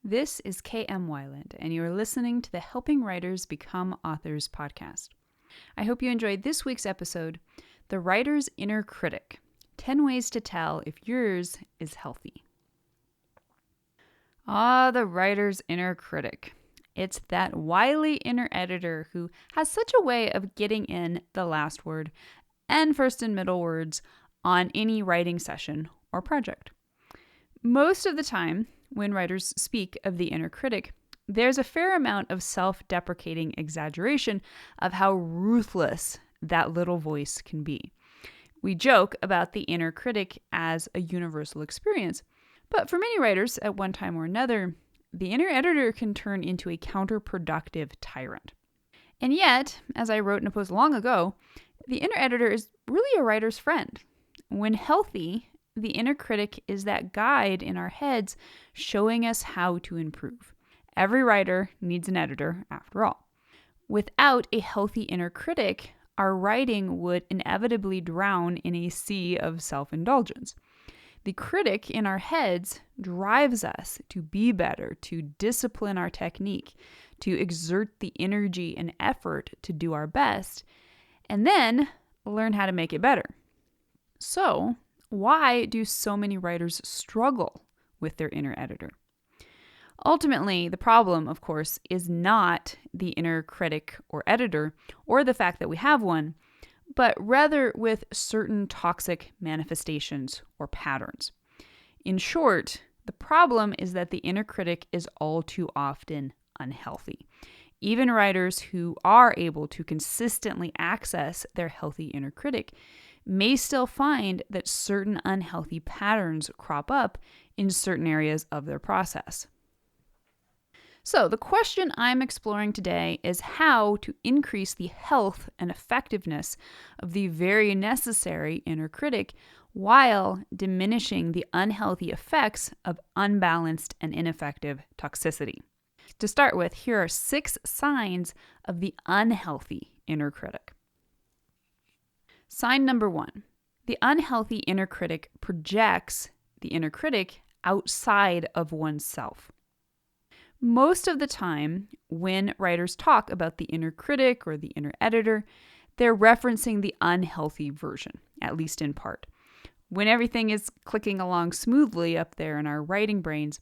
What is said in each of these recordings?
This is KM Wyland, and you are listening to the Helping Writers Become Authors podcast. I hope you enjoyed this week's episode, The Writer's Inner Critic, 10 Ways to Tell if Yours is Healthy. The writer's inner critic. It's that wily inner editor who has such a way of getting in the last word and first and middle words on any writing session or project. Most of the time, when writers speak of the inner critic, there's a fair amount of self-deprecating exaggeration of how ruthless that little voice can be. We joke about the inner critic as a universal experience, but for many writers, at one time or another, the inner editor can turn into a counterproductive tyrant. And yet, as I wrote in a post long ago, the inner editor is really a writer's friend. When healthy, the inner critic is that guide in our heads showing us how to improve. Every writer needs an editor, after all. Without a healthy inner critic, our writing would inevitably drown in a sea of self-indulgence. The critic in our heads drives us to be better, to discipline our technique, to exert the energy and effort to do our best, and then learn how to make it better. So, why do so many writers struggle with their inner editor? Ultimately, the problem, of course, is not the inner critic or editor, or the fact that we have one, but rather with certain toxic manifestations or patterns. In short, the problem is that the inner critic is all too often unhealthy. Even writers who are able to consistently access their healthy inner critic may still find that certain unhealthy patterns crop up in certain areas of their process. So the question I'm exploring today is how to increase the health and effectiveness of the very necessary inner critic while diminishing the unhealthy effects of unbalanced and ineffective toxicity. To start with, here are 6 signs of the unhealthy inner critic. Sign number 1. The unhealthy inner critic projects the inner critic outside of oneself. Most of the time, when writers talk about the inner critic or the inner editor, they're referencing the unhealthy version, at least in part. When everything is clicking along smoothly up there in our writing brains,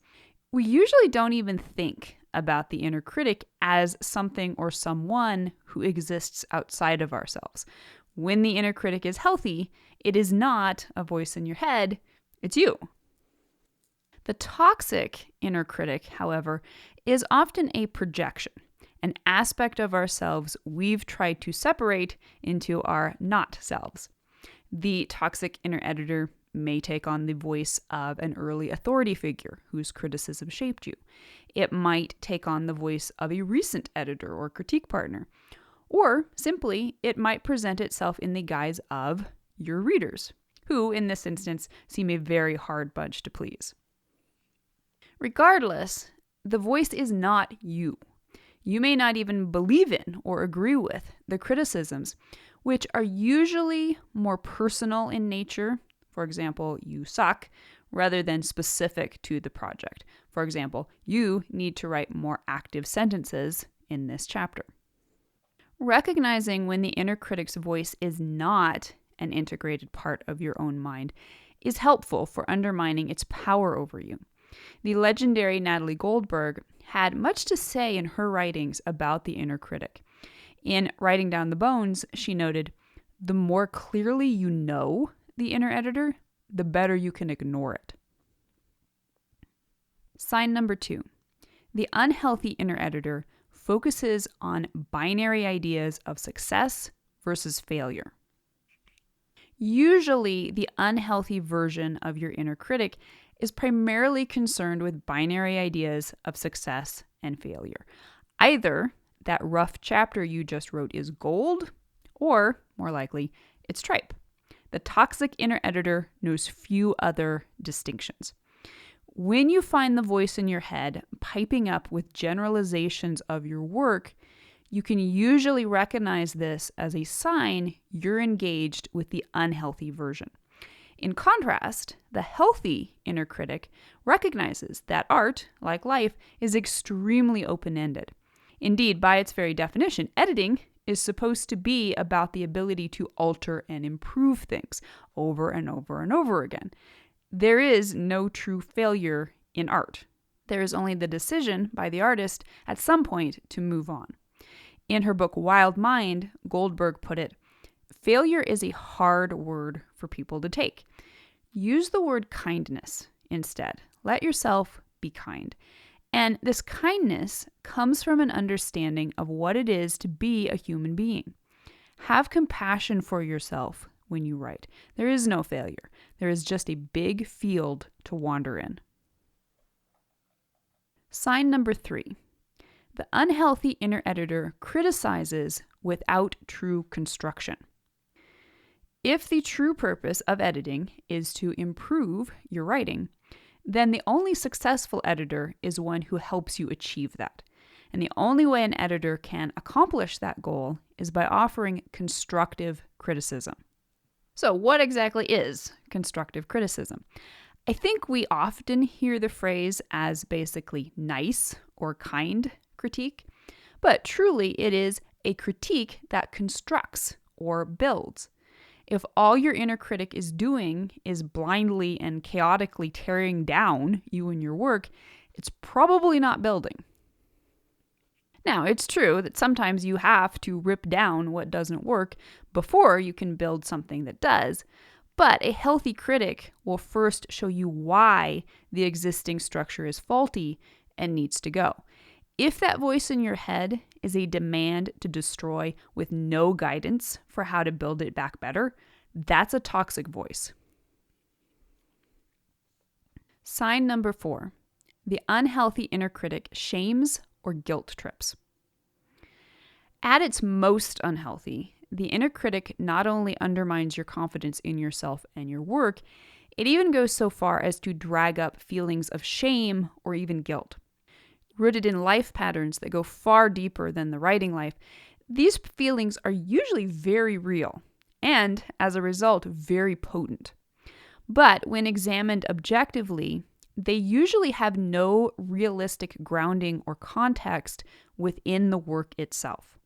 we usually don't even think about the inner critic as something or someone who exists outside of ourselves. When the inner critic is healthy, it is not a voice in your head, it's you. The toxic inner critic, however, is often a projection, an aspect of ourselves we've tried to separate into our not selves. The toxic inner editor may take on the voice of an early authority figure whose criticism shaped you. It might take on the voice of a recent editor or critique partner. Or simply, it might present itself in the guise of your readers, who, in this instance, seem a very hard bunch to please. Regardless, the voice is not you. You may not even believe in or agree with the criticisms, which are usually more personal in nature. For example, you suck, rather than specific to the project. For example, you need to write more active sentences in this chapter. Recognizing when the inner critic's voice is not an integrated part of your own mind is helpful for undermining its power over you. The legendary Natalie Goldberg had much to say in her writings about the inner critic. In Writing Down the Bones, she noted, "The more clearly you know the inner editor, the better you can ignore it." Sign number 2. The unhealthy inner editor focuses on binary ideas of success versus failure. Usually, the unhealthy version of your inner critic is primarily concerned with binary ideas of success and failure. Either that rough chapter you just wrote is gold, or, more likely, it's tripe. The toxic inner editor knows few other distinctions. When you find the voice in your head piping up with generalizations of your work, you can usually recognize this as a sign you're engaged with the unhealthy version. In contrast, the healthy inner critic recognizes that art, like life, is extremely open-ended. Indeed, by its very definition, editing is supposed to be about the ability to alter and improve things over and over and over again. There is no true failure in art. There is only the decision by the artist at some point to move on. In her book Wild Mind, Goldberg put it, "Failure is a hard word for people to take. Use the word kindness instead. Let yourself be kind." And this kindness comes from an understanding of what it is to be a human being. Have compassion for yourself when you write. There is no failure. There is just a big field to wander in. Sign number 3. The unhealthy inner editor criticizes without true construction. If the true purpose of editing is to improve your writing, then the only successful editor is one who helps you achieve that. And the only way an editor can accomplish that goal is by offering constructive criticism. So, what exactly is constructive criticism? I think we often hear the phrase as basically nice or kind critique, but truly it is a critique that constructs or builds. If all your inner critic is doing is blindly and chaotically tearing down you and your work, it's probably not building. Now, it's true that sometimes you have to rip down what doesn't work before you can build something that does, but a healthy critic will first show you why the existing structure is faulty and needs to go. If that voice in your head is a demand to destroy with no guidance for how to build it back better, that's a toxic voice. Sign number 4. The unhealthy inner critic shames or guilt trips. At its most unhealthy, the inner critic not only undermines your confidence in yourself and your work, it even goes so far as to drag up feelings of shame or even guilt. Rooted in life patterns that go far deeper than the writing life, these feelings are usually very real and, as a result, very potent. But when examined objectively, they usually have no realistic grounding or context within the work itself.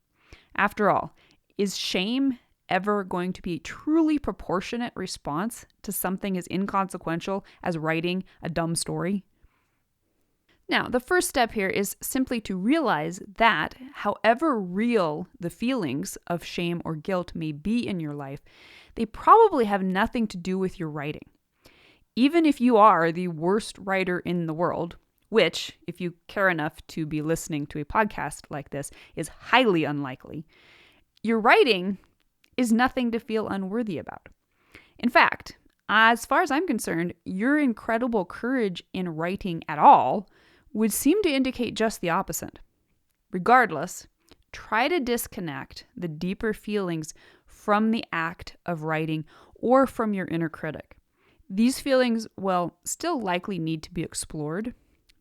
After all, is shame ever going to be a truly proportionate response to something as inconsequential as writing a dumb story? Now, the first step here is simply to realize that however real the feelings of shame or guilt may be in your life, they probably have nothing to do with your writing. Even if you are the worst writer in the world, which, if you care enough to be listening to a podcast like this, is highly unlikely, your writing is nothing to feel unworthy about. In fact, as far as I'm concerned, your incredible courage in writing at all would seem to indicate just the opposite. Regardless, try to disconnect the deeper feelings from the act of writing or from your inner critic. These feelings, still likely need to be explored,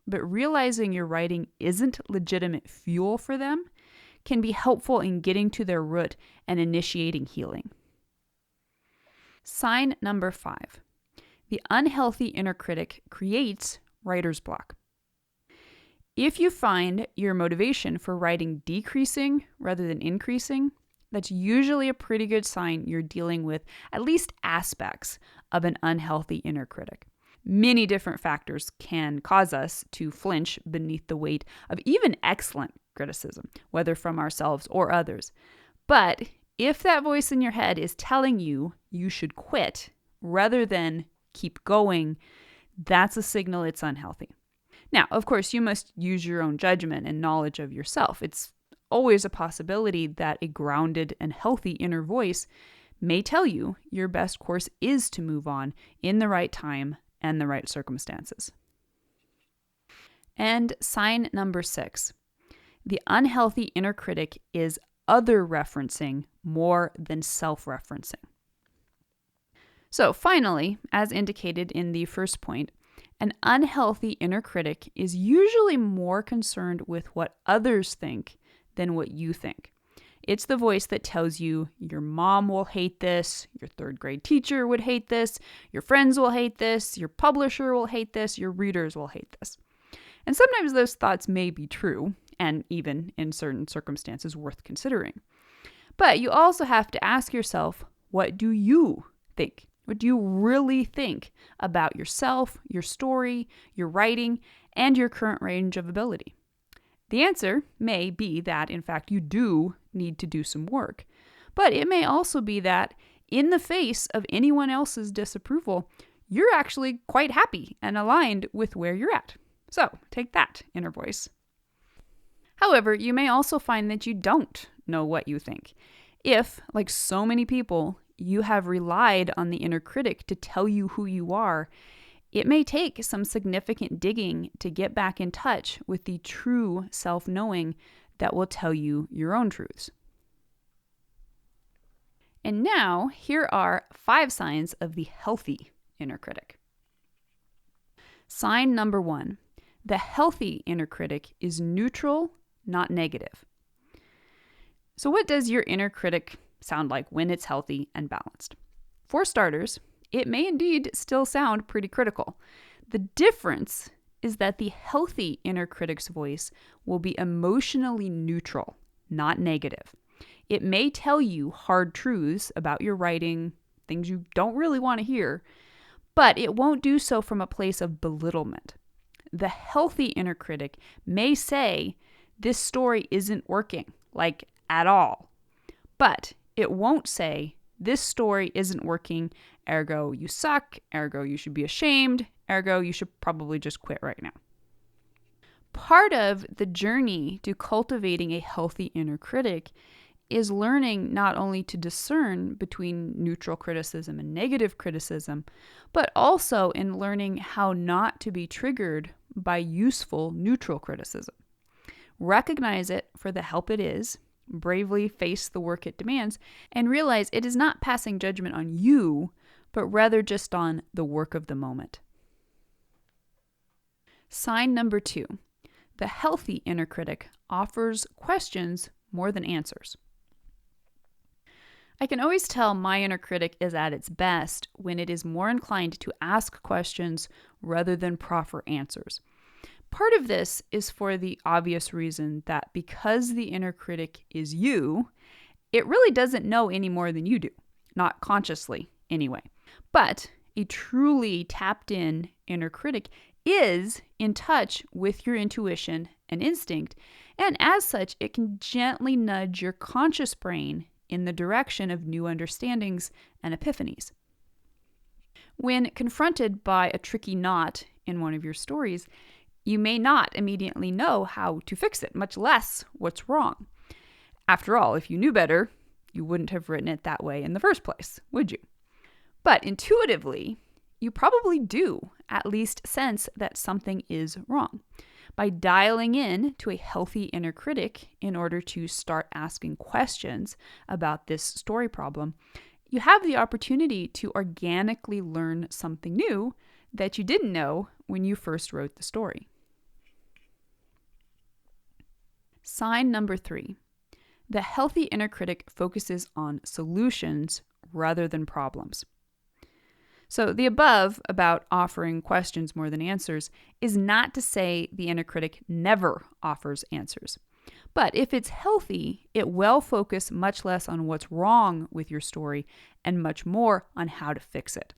but realizing your writing isn't legitimate fuel for them can be helpful in getting to their root and initiating healing. Sign number 5. The unhealthy inner critic creates writer's block. If you find your motivation for writing decreasing rather than increasing, that's usually a pretty good sign you're dealing with at least aspects of an unhealthy inner critic. Many different factors can cause us to flinch beneath the weight of even excellent criticism, whether from ourselves or others. But if that voice in your head is telling you you should quit rather than keep going, that's a signal it's unhealthy. Now, of course, you must use your own judgment and knowledge of yourself. It's always a possibility that a grounded and healthy inner voice may tell you your best course is to move on in the right time and the right circumstances. And sign number 6. The unhealthy inner critic is other referencing more than self-referencing. So finally, as indicated in the first point, an unhealthy inner critic is usually more concerned with what others think than what you think. It's the voice that tells you your mom will hate this, your third grade teacher would hate this, your friends will hate this, your publisher will hate this, your readers will hate this. And sometimes those thoughts may be true, and even in certain circumstances worth considering. But you also have to ask yourself, what do you think? What do you really think about yourself, your story, your writing, and your current range of ability? The answer may be that, in fact, you do need to do some work. But it may also be that, in the face of anyone else's disapproval, you're actually quite happy and aligned with where you're at. So, take that, inner voice. However, you may also find that you don't know what you think. If, like so many people, you have relied on the inner critic to tell you who you are, it may take some significant digging to get back in touch with the true self-knowing that will tell you your own truths. And now, here are 5 signs of the healthy inner critic. Sign number 1. The healthy inner critic is neutral, not negative. So what does your inner critic sound like when it's healthy and balanced? For starters, it may indeed still sound pretty critical. The difference is that the healthy inner critic's voice will be emotionally neutral, not negative. It may tell you hard truths about your writing, things you don't really want to hear, but it won't do so from a place of belittlement. The healthy inner critic may say, this story isn't working, like at all. But it won't say, this story isn't working, ergo you suck, ergo you should be ashamed, ergo you should probably just quit right now. Part of the journey to cultivating a healthy inner critic is learning not only to discern between neutral criticism and negative criticism, but also in learning how not to be triggered by useful neutral criticism. Recognize it for the help it is, bravely face the work it demands, and realize it is not passing judgment on you, but rather just on the work of the moment. Sign number 2. The healthy inner critic offers questions more than answers. I can always tell my inner critic is at its best when it is more inclined to ask questions rather than proffer answers. Part of this is for the obvious reason that because the inner critic is you, it really doesn't know any more than you do, not consciously anyway. But a truly tapped in inner critic is in touch with your intuition and instinct, and as such, it can gently nudge your conscious brain in the direction of new understandings and epiphanies. When confronted by a tricky knot in one of your stories, you may not immediately know how to fix it, much less what's wrong. After all, if you knew better, you wouldn't have written it that way in the first place, would you? But intuitively, you probably do at least sense that something is wrong. By dialing in to a healthy inner critic in order to start asking questions about this story problem, you have the opportunity to organically learn something new that you didn't know when you first wrote the story. Sign number 3. The healthy inner critic focuses on solutions rather than problems. So the above about offering questions more than answers is not to say the inner critic never offers answers. But if it's healthy, it will focus much less on what's wrong with your story and much more on how to fix it.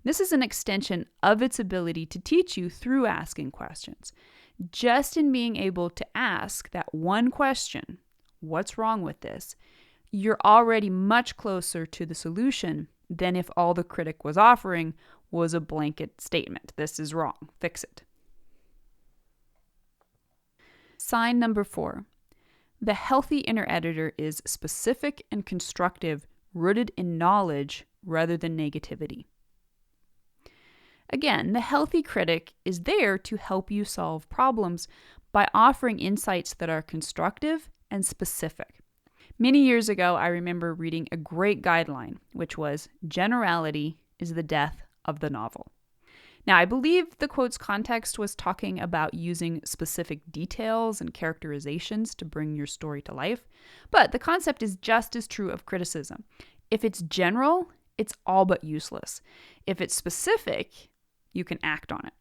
This is an extension of its ability to teach you through asking questions. Just in being able to ask that one question, what's wrong with this, you're already much closer to the solution than if all the critic was offering was a blanket statement. This is wrong. Fix it. Sign number 4. The healthy inner editor is specific and constructive, rooted in knowledge rather than negativity. Again, the healthy critic is there to help you solve problems by offering insights that are constructive and specific. Many years ago, I remember reading a great guideline, which was, generality is the death of the novel. Now, I believe the quote's context was talking about using specific details and characterizations to bring your story to life, but the concept is just as true of criticism. If it's general, it's all but useless. If it's specific, you can act on it.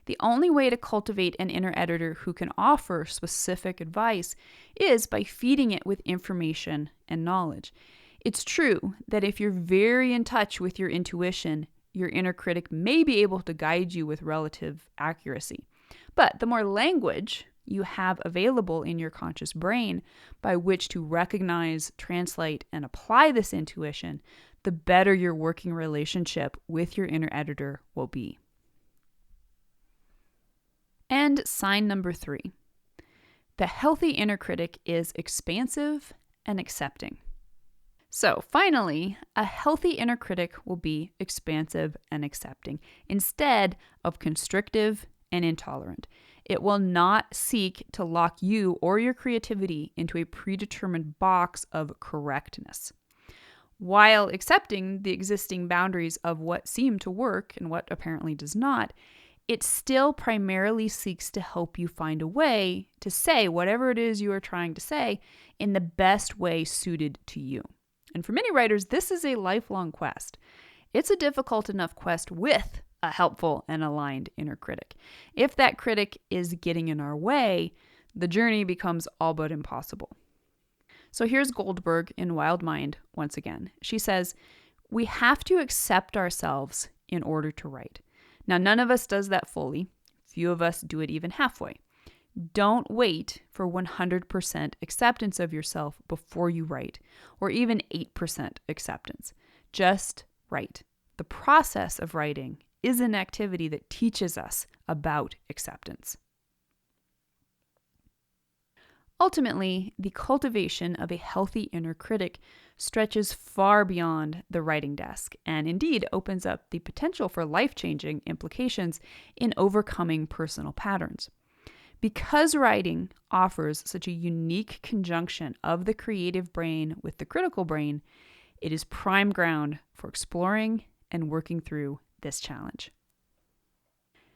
The only way to cultivate an inner editor who can offer specific advice is by feeding it with information and knowledge. It's true that if you're very in touch with your intuition, your inner critic may be able to guide you with relative accuracy. But the more language you have available in your conscious brain by which to recognize, translate, and apply this intuition, the better your working relationship with your inner editor will be. And sign number 3. The healthy inner critic is expansive and accepting. So finally, a healthy inner critic will be expansive and accepting instead of constrictive and intolerant. It will not seek to lock you or your creativity into a predetermined box of correctness. While accepting the existing boundaries of what seem to work and what apparently does not, it still primarily seeks to help you find a way to say whatever it is you are trying to say in the best way suited to you. And for many writers, this is a lifelong quest. It's a difficult enough quest with a helpful and aligned inner critic. If that critic is getting in our way, the journey becomes all but impossible. So here's Goldberg in Wild Mind once again. She says, "We have to accept ourselves in order to write. Now, none of us does that fully. Few of us do it even halfway. Don't wait for 100% acceptance of yourself before you write, or even 8% acceptance. Just write. The process of writing is an activity that teaches us about acceptance." Ultimately, the cultivation of a healthy inner critic stretches far beyond the writing desk and indeed opens up the potential for life-changing implications in overcoming personal patterns. Because writing offers such a unique conjunction of the creative brain with the critical brain, it is prime ground for exploring and working through this challenge.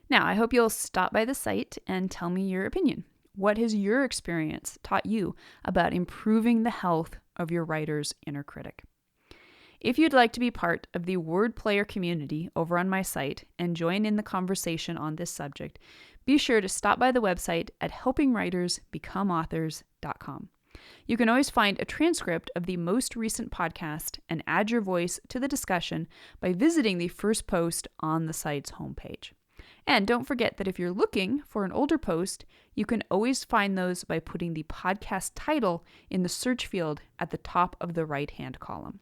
Now, I hope you'll stop by the site and tell me your opinion. What has your experience taught you about improving the health of your writer's inner critic? If you'd like to be part of the word player community over on my site and join in the conversation on this subject, be sure to stop by the website at helpingwritersbecomeauthors.com. You can always find a transcript of the most recent podcast and add your voice to the discussion by visiting the first post on the site's homepage. And don't forget that if you're looking for an older post, you can always find those by putting the podcast title in the search field at the top of the right-hand column.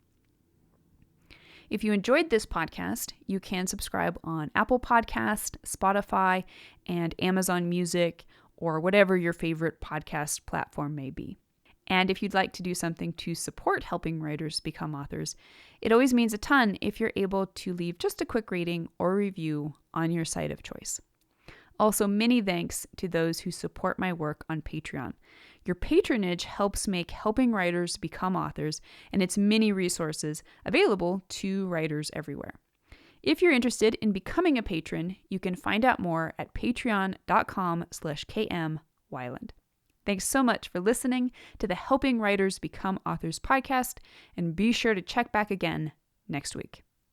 If you enjoyed this podcast, you can subscribe on Apple Podcast, Spotify, and Amazon Music, or whatever your favorite podcast platform may be. And if you'd like to do something to support helping writers become authors, it always means a ton if you're able to leave just a quick rating or review on your site of choice. Also, many thanks to those who support my work on Patreon. Your patronage helps make helping writers become authors and its many resources available to writers everywhere. If you're interested in becoming a patron, you can find out more at patreon.com/kmweiland. Thanks so much for listening to the Helping Writers Become Authors podcast, and be sure to check back again next week.